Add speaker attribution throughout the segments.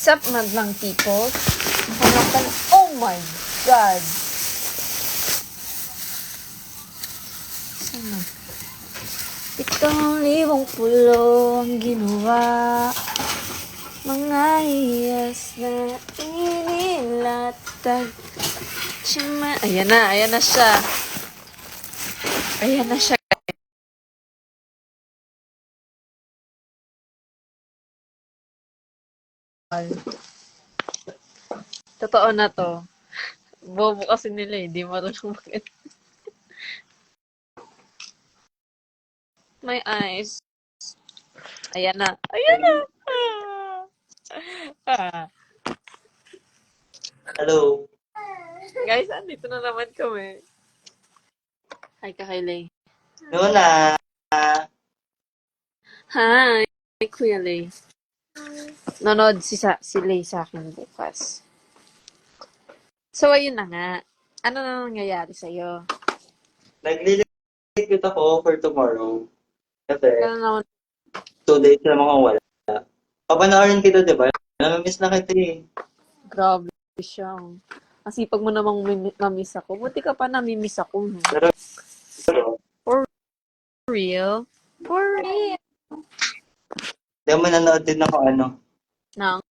Speaker 1: up, madlang people? Oh my God! Sana? 7,000 pulo ang ginawa. Mga hiyas na inilatag. Ayan na siya. Ayan na siya. Totoo na to. Bobo kasi nila eh. Di marunong mag- My eyes. Ayan na. Ayan na. Ah.
Speaker 2: Hello.
Speaker 1: Guys, andito na naman kami. Hi, Kakay.
Speaker 2: Luna.
Speaker 1: Hi, Kuya Lay. Nanood si Lay sa akin bukas. So, ayun na nga. Ano na nangyayari sa'yo?
Speaker 2: Nagliligpit ako for tomorrow. Kasi
Speaker 1: Ganun naman.
Speaker 2: 2 days na mga wala. Papanoorin kita, di ba? Namimiss na kita eh.
Speaker 1: Grabe siya. Ang sipag mo namang mamiss ako. Buti ka pa namimiss ako. No?
Speaker 2: Pero,
Speaker 1: For real? For real?
Speaker 2: di mo nanood din ako
Speaker 1: Nang?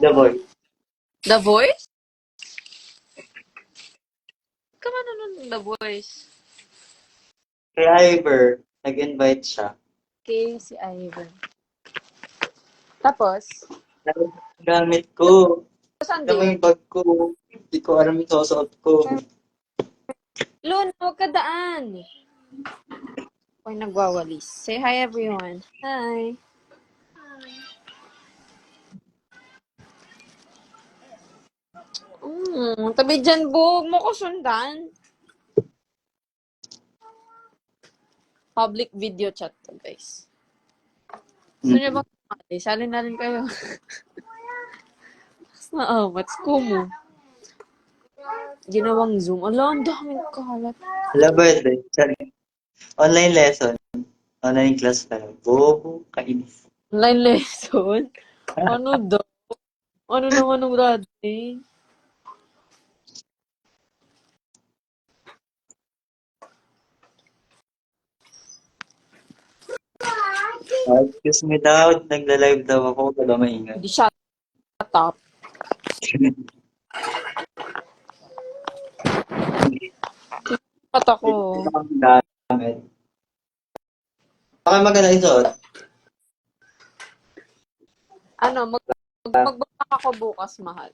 Speaker 2: The Voice.
Speaker 1: The Voice? Ka ba nanonood ng The Voice?
Speaker 2: Kay Ivor, nag-invite siya.
Speaker 1: Okay, si Ivan. Tapos?
Speaker 2: Gamit ko.
Speaker 1: Saan
Speaker 2: Alam mo
Speaker 1: din?
Speaker 2: yung bag ko. Hindi ko alam yung susuot ko.
Speaker 1: Lun, huwag ka daan. Ako'y nagwawalis. Say hi, everyone. Hi. Tabi dyan, Bog. Mo ko sundan. Public video chat to, guys. Gusto niyo bang sumali? Sali na rin kayo. What's mo? Ginawang Zoom. Ala, ang daming kalat.
Speaker 2: Alam ba yun? Sorry. Online lesson. Online class pa lang. Bobo, kainis.
Speaker 1: Online lesson? Ano daw? Ano naman ang dati?
Speaker 2: Excuse me daw. Nagla-live daw ako. Wala maingay.
Speaker 1: Hindi shut up. Pat ako.
Speaker 2: Baka maganda isuot.
Speaker 1: Ano, magbabak ako bukas, mahal.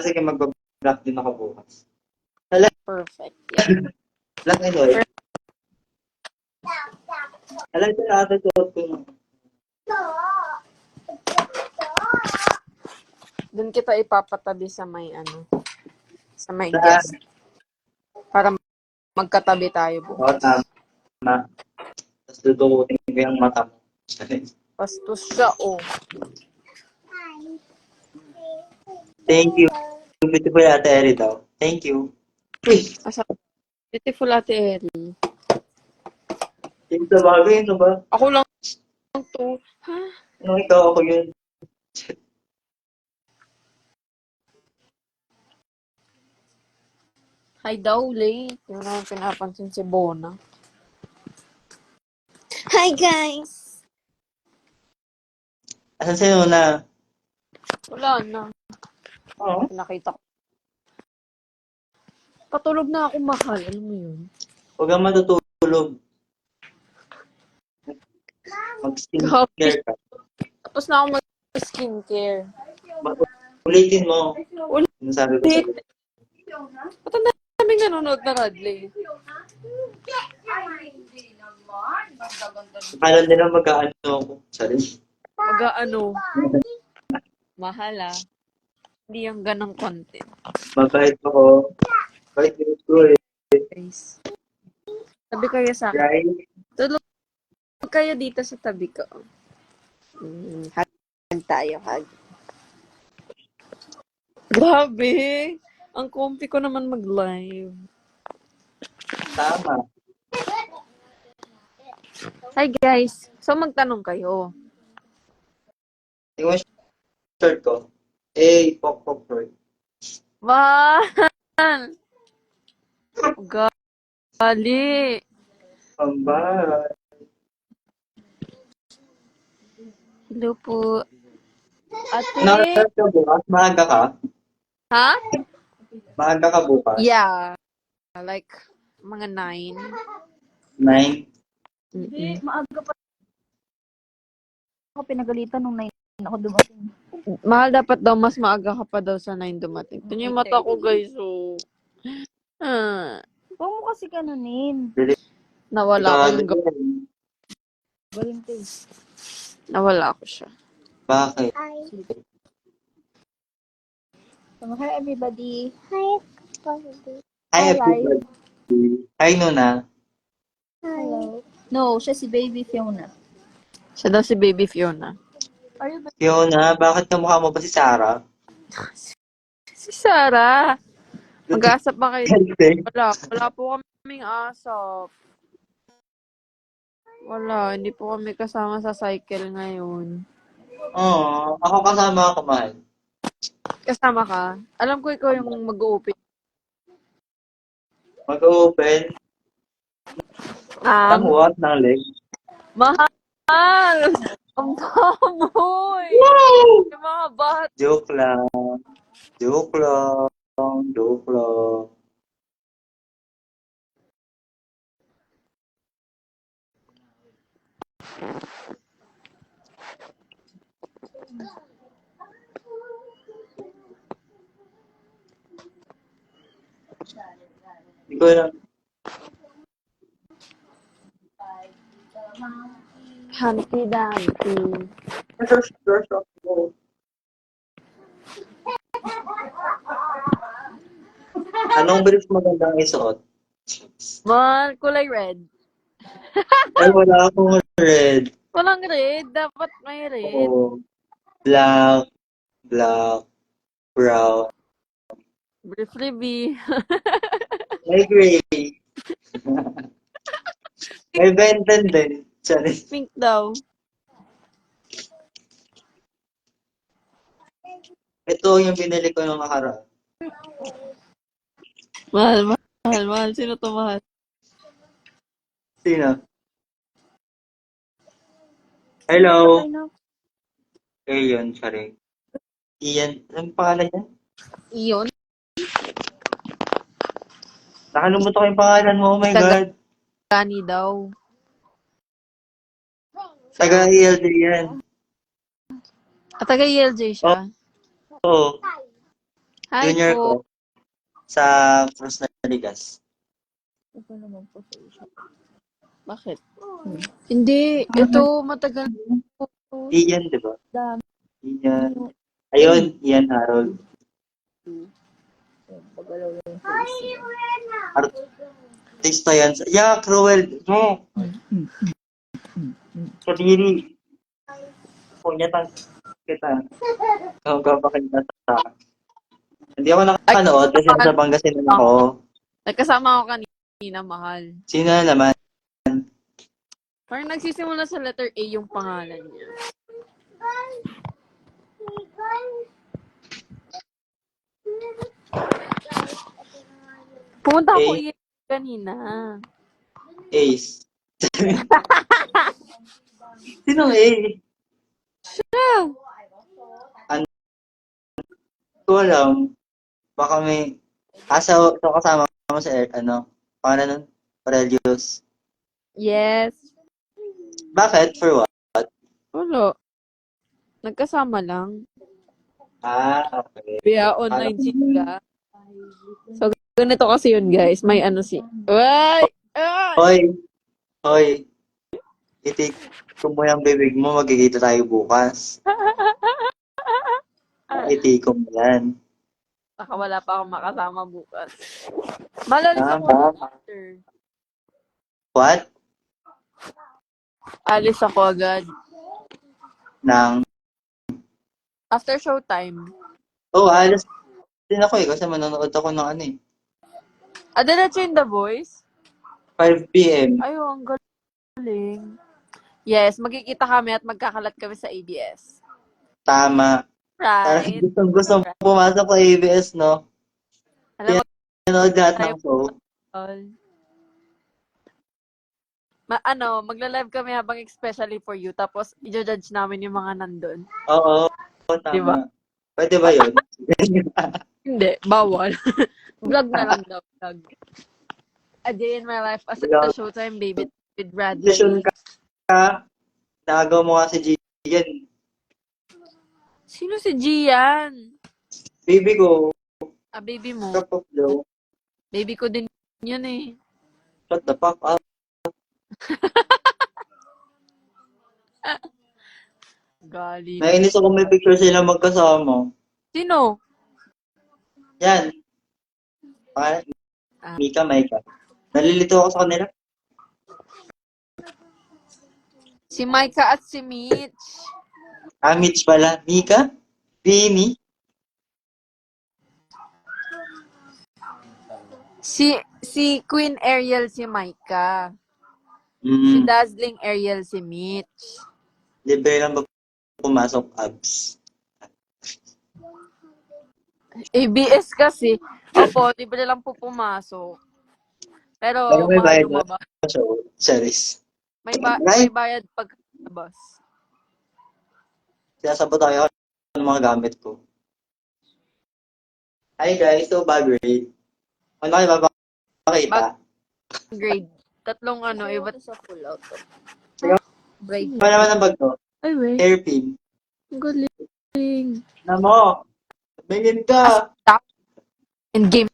Speaker 2: Sige, mag-block din ako bukas.
Speaker 1: Perfect. Yeah.
Speaker 2: Black and white. Alam ko na ata suot ko.
Speaker 1: Doon kita ipapatabi sa may sa may
Speaker 2: Saan?
Speaker 1: guest. Para magkatabi tayo
Speaker 2: Oo,
Speaker 1: bukas.
Speaker 2: tama. Tapos dudukutin ko yung mata mo.
Speaker 1: Bastos siya, oh.
Speaker 2: Thank you. Beautiful Ate Eri daw. Thank you.
Speaker 1: Asa, beautiful Ate Eri.
Speaker 2: Yung sa bagay, ano ba?
Speaker 1: Ako lang to. Ha?
Speaker 2: Ano ikaw, ako yun.
Speaker 1: Hi daw, late. Yung naman pinapansin si Bona. Hi, guys!
Speaker 2: Asan si Nuna?
Speaker 1: Wala na.
Speaker 2: Oo.
Speaker 1: Nakita ko. Patulog na ako, mahal. Alam mo yun?
Speaker 2: Huwag kang matutulog. Mag-skincare ka.
Speaker 1: Tapos na ako mag-skincare.
Speaker 2: Ulitin mo.
Speaker 1: Ulit.
Speaker 2: Sinasabi ko sa'yo.
Speaker 1: Ba't ang daming nanonood na Radley?
Speaker 2: Akala nila mag-aano ako. Sorry.
Speaker 1: Mag-ano? Mahal ah. Hindi yung ganong content.
Speaker 2: Mabait ako. Bait ko eh.
Speaker 1: Guys. Tabi kayo sa akin.
Speaker 2: Right?
Speaker 1: Tulog kayo dito sa tabi ko. Hug tayo, hug. Grabe! Ang comfy ko naman mag-live.
Speaker 2: Tama.
Speaker 1: Hi guys! So, magtanong kayo.
Speaker 2: Yung shirt ko. Pok pok short.
Speaker 1: Mahal! Gali!
Speaker 2: Amba.
Speaker 1: Hello po. Ate?
Speaker 2: Nakakas ka bukas? Maaga ka?
Speaker 1: Ha?
Speaker 2: Maaga ka bukas?
Speaker 1: Yeah. Like, mga 9.
Speaker 2: 9?
Speaker 3: Hindi, maaga pa ako pinagalitan nung 9 ako dumating.
Speaker 1: Mahal, dapat daw mas maaga ka pa daw sa 9 dumating. Ito yung mata ko, guys. So,
Speaker 3: Huwag mo kasi kanunin.
Speaker 1: nawala ko yung
Speaker 3: Galing ka eh.
Speaker 1: nawala ko siya.
Speaker 2: Bakit?
Speaker 3: So, hi everybody.
Speaker 2: Hi, everybody. Hi, Nuna.
Speaker 3: Hello. No, siya si Baby Fiona.
Speaker 1: Siya daw si Baby Fiona.
Speaker 3: Are you
Speaker 2: Fiona, bakit kamukha mo pa si Sarah?
Speaker 1: Si Sarah. Mag-aasap ba kayo?
Speaker 2: Kasi,
Speaker 1: Wala po kaming asap. Wala, hindi po kami kasama sa cycle ngayon.
Speaker 2: ako kasama ako, mahal.
Speaker 1: Kasama ka? Alam ko ikaw yung mag-open.
Speaker 2: Mag-open ng what? Ng leg?
Speaker 1: Mahal! Ang baboy! Yung mga bat.
Speaker 2: Joke lang. Joke lang. Joke lang. Hindi ko lang.
Speaker 1: Humpty Dumpty.
Speaker 2: Anong brief magandang isuot?
Speaker 1: Mahal, kulay red.
Speaker 2: Ay, wala akong red.
Speaker 1: Walang red. Dapat may red.
Speaker 2: Oo. Black, brown.
Speaker 1: Briefly B.
Speaker 2: May gray. May Benton din. Sorry.
Speaker 1: Pink daw.
Speaker 2: Ito yung binili ko nung nakaraan.
Speaker 1: Mahal. Sino to mahal?
Speaker 2: Sino? Hello. Ian, sorry. Ian, anong pangalan niya?
Speaker 1: Iyon.
Speaker 2: Nakalimutan ko yung pangalan mo, oh my God.
Speaker 1: Gani daw.
Speaker 2: Taga ELD yan.
Speaker 1: At taga-ELJ siya.
Speaker 2: Oo,
Speaker 1: Hi
Speaker 2: junior
Speaker 1: po.
Speaker 2: ko. Sa Cruz na Ligas.
Speaker 1: Bakit? Hindi. Ito, matagal po.
Speaker 2: Ian, di ba?
Speaker 3: Dami.
Speaker 2: Ian. Ayun, Ian Harold. Artista yan. Yeah, Cruel. No. Kadiri. Punyatan kita. Ang kapakita sa akin. Hindi ako nakanood kasi nasa Pangasinan ako.
Speaker 1: Nagkasama ako kanina, mahal.
Speaker 2: Sino na naman?
Speaker 1: Parang nagsisimula sa letter A yung pangalan niya. Pumunta ako
Speaker 2: A.
Speaker 1: kanina.
Speaker 2: Ace. Sino A?
Speaker 1: Siya.
Speaker 2: Ko alam. Baka may... so kasama mo sa pangalan nun? Aurelius.
Speaker 1: Yes.
Speaker 2: Bakit? For what?
Speaker 1: Wala. Nagkasama lang.
Speaker 2: Okay.
Speaker 1: Via online chika. So, ganito kasi yun, guys. May ano si... Ay!
Speaker 2: Hoy. Itik ko mo yung bibig mo, magkikita tayo bukas. Itiko mo yan.
Speaker 1: Baka wala pa akong makasama bukas. Malalis ako after.
Speaker 2: What?
Speaker 1: Alis ako agad.
Speaker 2: Nang...
Speaker 1: After showtime.
Speaker 2: alas din ako kasi manonood ako ng
Speaker 1: Diretso yung The Voice?
Speaker 2: 5 p.m.
Speaker 1: Ay, ang galing. Yes, magkikita kami at magkakalat kami sa ABS.
Speaker 2: Tama. Parang
Speaker 1: Right?
Speaker 2: gusto pumasok sa ABS, no?
Speaker 1: Alam mo,
Speaker 2: Nanood lahat
Speaker 1: tayo
Speaker 2: ng show.
Speaker 1: magla-live kami habang especially for you, tapos i-judge namin yung mga nandun.
Speaker 2: Oo,
Speaker 1: Diba?
Speaker 2: tama. Pwede ba yun?
Speaker 1: Hindi, bawal. Vlog na lang daw, vlog. A Day in My Life as a Showtime Baby with
Speaker 2: Decision
Speaker 1: Bradley.
Speaker 2: ka, nagawa mo nga si Gian.
Speaker 1: Sino si Gian?
Speaker 2: Baby ko,
Speaker 1: Baby mo.
Speaker 2: cup of Joe.
Speaker 1: Baby ko din yun eh.
Speaker 2: Shut the fuck up.
Speaker 1: Gali.
Speaker 2: Nainis ako may picture sila magkasama.
Speaker 1: Sino?
Speaker 2: Yan. Parang Mika, Maika. Nalilito ako sa kanila.
Speaker 1: Si Micah at si Mitch.
Speaker 2: Mitch pala. Mika? Bini?
Speaker 1: Si Queen Ariel si Micah. Si
Speaker 2: Mm,
Speaker 1: Dazzling Ariel si Mitch.
Speaker 2: libre lang ba pumasok abs?
Speaker 1: ABS kasi. Opo, libre lang po pumasok. Pero
Speaker 2: May
Speaker 1: mahal
Speaker 2: bayad na
Speaker 1: lumabas.
Speaker 2: show. Charis.
Speaker 1: May
Speaker 2: Right?
Speaker 1: bayad pagkabas.
Speaker 2: Kaya sabot tayo ng mga gamit ko. Hi guys, so bag grade. Ano kayo mapapakita?
Speaker 1: Grade. Tatlong iba't
Speaker 3: Sa pull out.
Speaker 1: braid.
Speaker 2: Ano naman ang bag ko?
Speaker 1: Ay, wait.
Speaker 2: Hairpin.
Speaker 1: Galing.
Speaker 2: Na mo! Bingin ka!
Speaker 1: And game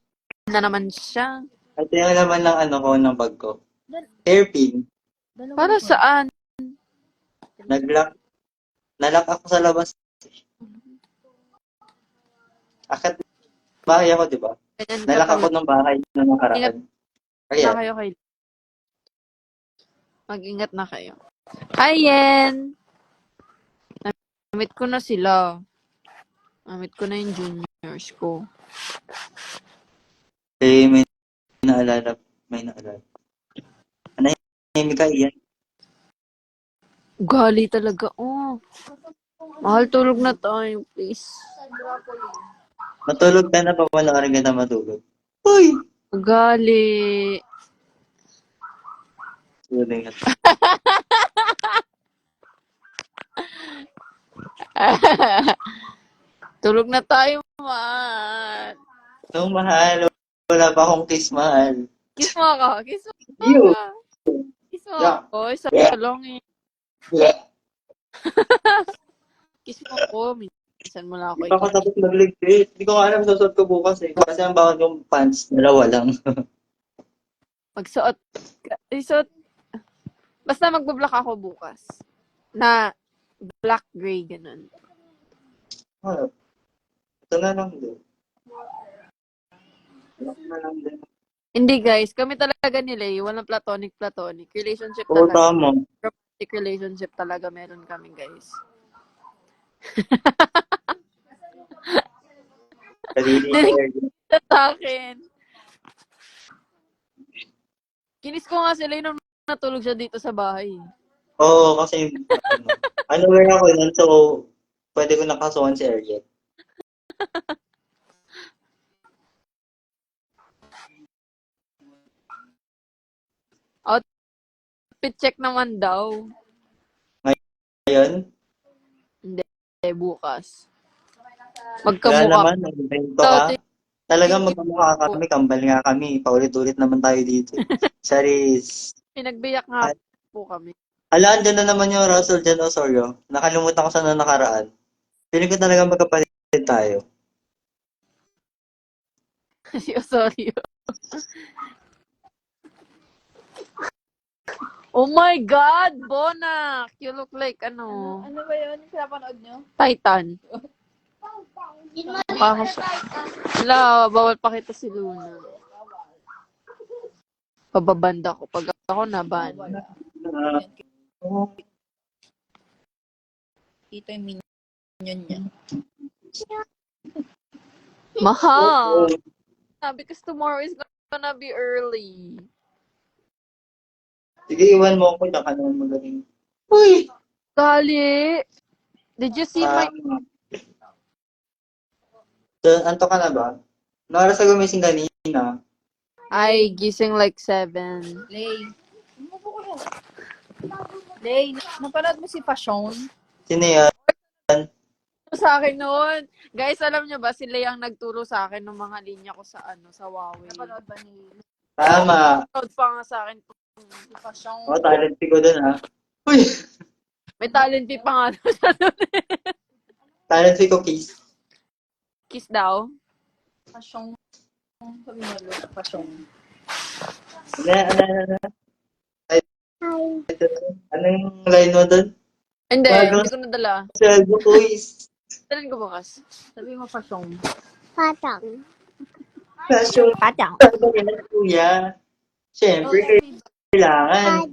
Speaker 1: na naman siya.
Speaker 2: At yung naman ng ko ng bag ko. Hairpin.
Speaker 1: Para saan?
Speaker 2: Nalock ako sa labas. Akit bahay ako, di ba?
Speaker 1: Ganyan ka
Speaker 2: Nalock ako
Speaker 1: pala.
Speaker 2: ng bahay na nakaraan. Kaya,
Speaker 1: Na kayo kay Mag-ingat na kayo. Hi, Yen! Namit ko na sila. Namit ko na yung juniors ko.
Speaker 2: may naalala. Ano yung ka, Ian?
Speaker 1: Gali talaga. Oh. Mahal, tulog na tayo, please.
Speaker 2: Matulog ka na pa wala ka rin ganda matulog. Uy!
Speaker 1: Gali.
Speaker 2: Suling at
Speaker 1: Tulog na tayo, man.
Speaker 2: no, mahal. Wala pa akong kiss, mahal.
Speaker 1: Kiss mo ako. Kiss mo
Speaker 2: You!
Speaker 1: ako. Kiss mo
Speaker 2: Yeah.
Speaker 1: ako. Isa
Speaker 2: Yeah.
Speaker 1: lang eh.
Speaker 2: Yeah.
Speaker 1: Kiss mo ako. Minsan mo na ako
Speaker 2: Hindi pa ako tapos magligpit. Hindi ko nga alam susot ko bukas eh. Kasi ang bawat yung pants, dalawa lang.
Speaker 1: Magsuot. Isuot. Basta magbablock ako bukas. Na black gray, ganun.
Speaker 2: Ito na lang din. Ito na lang din.
Speaker 1: Hindi guys, kami talaga nila eh. Walang platonic. Relationship
Speaker 2: Oo,
Speaker 1: talaga.
Speaker 2: tama.
Speaker 1: Romantic relationship talaga meron kami guys. Sa akin. Kinis ko nga sila nung natulog siya dito sa bahay.
Speaker 2: Oo, kasi unaware ako nun, so pwede ko nakasuhan si Ariel.
Speaker 1: Outfit check naman daw.
Speaker 2: Ngayon,
Speaker 1: Hindi, bukas.
Speaker 2: wala
Speaker 1: Magkamukha.
Speaker 2: naman, nag-invento ka. Talagang magkamukha kami, kambal nga kami. Paulit-ulit naman tayo dito. Charis.
Speaker 1: Pinagbiyak nga po kami.
Speaker 2: Alaan, dyan na naman yung Russell Jan Osorio. Nakalimutan ko sa nakaraan. Feeling ko talaga magkapalit tayo.
Speaker 1: Si Osorio. Oh my God! Bonak! You look like
Speaker 3: Ano ba yun? Yung pinapanood nyo?
Speaker 1: Titan. Mukha ko siya. Wala, bawal pakita si Luna. Pababanda ko. Pag ako naban.
Speaker 3: Ito yung minion niya.
Speaker 1: Mahal! Because tomorrow is gonna be early.
Speaker 2: Sige, iwan mo ako. Diyan ka naman magaling. Uy!
Speaker 1: Gali! Did you see my...
Speaker 2: So, anto ka na ba? Naras ka gumising kanina.
Speaker 1: Ay, gising like 7.
Speaker 3: Lay. Lay, napanood mo si Passion?
Speaker 2: Sino yan?
Speaker 1: Sa akin noon. Guys, alam niyo ba, sila yung nagturo sa akin ng mga linya ko sa sa Huawei.
Speaker 3: Napanood ba ni
Speaker 2: Tama.
Speaker 1: Nanood pa nga sa akin.
Speaker 3: si Passion?
Speaker 2: Oh, talent ko dun, ha? Uy!
Speaker 1: May talent fee pa nga daw siya doon.
Speaker 2: Talent ko, Kiss.
Speaker 1: Kiss daw.
Speaker 3: Passion. Sabi mo, Lo, Passion.
Speaker 2: Ano? Ay, anong line mo dun?
Speaker 1: Hindi,
Speaker 2: Bago
Speaker 1: hindi ko nadala.
Speaker 2: sa Quiz.
Speaker 1: Dalhin ko bukas.
Speaker 3: Sabi mo, Passion.
Speaker 2: Fashion.
Speaker 3: Patang.
Speaker 2: Sabi na, kuya. Siyempre, kailangan.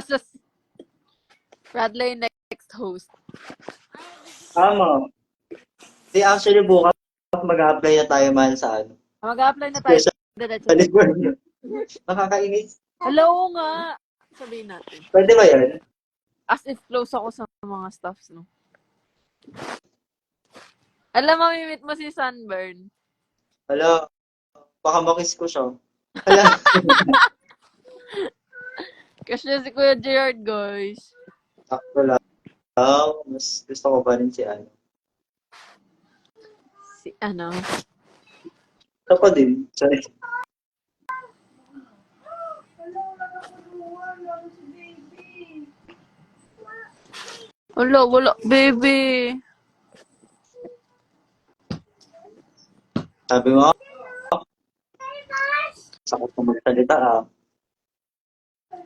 Speaker 1: Sus. Bradley, next host.
Speaker 2: Tama. Di actually bukas mag-apply na tayo man sa ano.
Speaker 1: Mag-apply na tayo.
Speaker 2: Sa
Speaker 1: Diretso.
Speaker 2: California. Nakakainis.
Speaker 1: Hello nga. Sabihin natin.
Speaker 2: Pwede ba yan?
Speaker 1: As if close ako sa mga staffs, no? Alam, mamimit mo si Sunburn.
Speaker 2: Hala, baka makiss ko siya. Hala.
Speaker 1: Kasi si Kuya Gerard, guys.
Speaker 2: Sakto lang. Mas gusto ko pa rin si ano.
Speaker 1: Si, ano?
Speaker 2: Ako din. Sorry.
Speaker 1: Wala, baby.
Speaker 2: Sabi mo, sakot mo magsalita ah.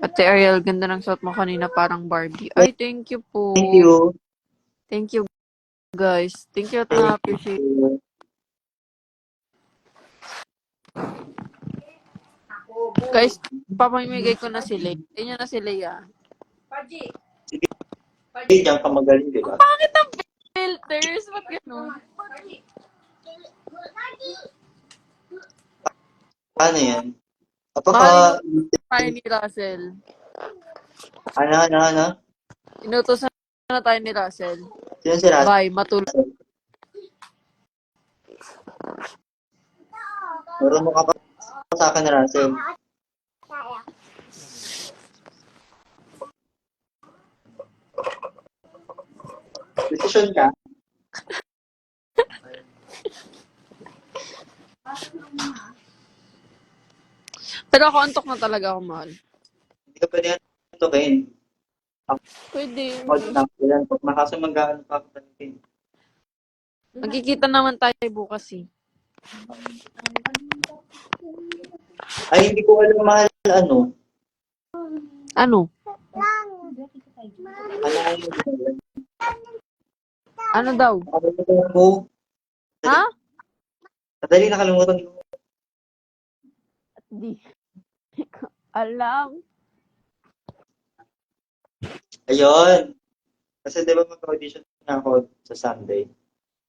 Speaker 1: Ate Ariel, ganda ng suot mo kanina, parang Barbie. Ay, thank you po.
Speaker 2: Thank you.
Speaker 1: Thank you, guys. Thank you at na-appreciate. Guys, papamimigay ko na sila. Hindi nyo na sila yan.
Speaker 2: Hindi, diyan ka magaling, di ba?
Speaker 1: Bakit ang filters? Ba't gano'n?
Speaker 2: Paano yan? Apaka,
Speaker 1: Tayo ni Russell.
Speaker 2: ano?
Speaker 1: Inutosan na tayo ni Russell.
Speaker 2: Sino si Rat?
Speaker 1: Bye, matulog.
Speaker 2: Marunong ka pa sa akin, Russell. Decision ka?
Speaker 1: Pero ako antok na talaga ako, mahal.
Speaker 2: Hindi ka pwede antukin.
Speaker 1: Pwede.
Speaker 2: Yan, pag makasa mag-ano pa ako talaga.
Speaker 1: Magkikita naman tayo bukas eh.
Speaker 2: Ay, hindi ko alam mahal ano.
Speaker 1: Ano? Ano daw?
Speaker 2: Nakalimutan ko.
Speaker 1: Ha?
Speaker 2: Madali nakalimutan ko.
Speaker 1: Di. Alam.
Speaker 2: Ayun. Kasi di ba mag-audition na ako sa Sunday.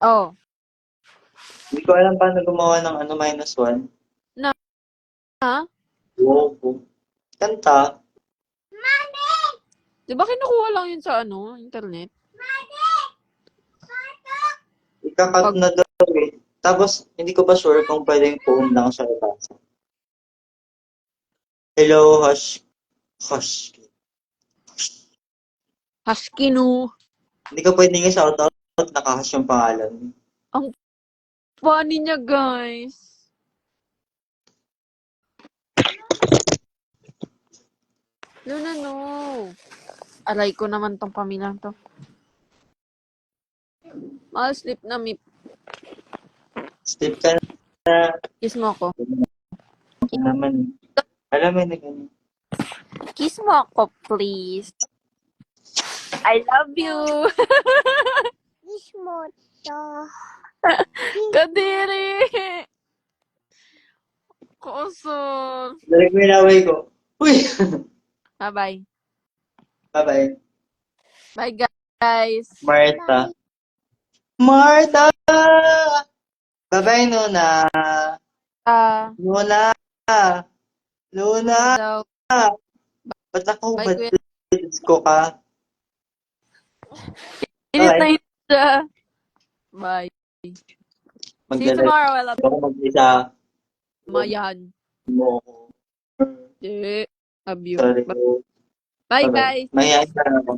Speaker 1: Oh.
Speaker 2: Hindi ko alam paano gumawa ng ano -1.
Speaker 1: Ha?
Speaker 2: Wow. Kanta.
Speaker 1: Di ba kinukuha lang yun sa internet?
Speaker 2: Ika-count na daw eh. Tapos, hindi ko pa sure kung pwedeng phone lang siya ipasa. Hello, hush. Hush.
Speaker 1: Hashkinu.
Speaker 2: Hindi ka pwedeng i-shoutout. Nakahash yung pangalan.
Speaker 1: Funny niya, guys. No. Aray ko naman tong pamilyang to. Sleep na, Mip.
Speaker 2: Step ka na.
Speaker 1: Kiss mo ako.
Speaker 2: Naman. Alam mo na ganyan.
Speaker 1: Kiss mo ako, please. I love you.
Speaker 4: Kiss mo to.
Speaker 1: Kadiri. Kusog.
Speaker 2: Dalag mo yung laway ko. Uy!
Speaker 1: Bye-bye.
Speaker 2: Bye-bye.
Speaker 1: Bye, guys.
Speaker 2: Martha. Martha! Bye-bye, Nuna.
Speaker 1: Ah,
Speaker 2: Luna. Luna.
Speaker 1: daw.
Speaker 2: Ba't ako?
Speaker 1: Bye,
Speaker 2: Ba't
Speaker 1: Kuya.
Speaker 2: ko ka?
Speaker 1: Init na
Speaker 2: Okay.
Speaker 1: init siya. Bye. See you
Speaker 2: Magdala
Speaker 1: tomorrow. I love
Speaker 2: ako mag-isa.
Speaker 1: you. Mayan.
Speaker 2: Mo.
Speaker 1: Love you.
Speaker 2: Sorry.
Speaker 1: Bye,
Speaker 2: Sorry.
Speaker 1: guys.
Speaker 2: Mahihain ka na ako.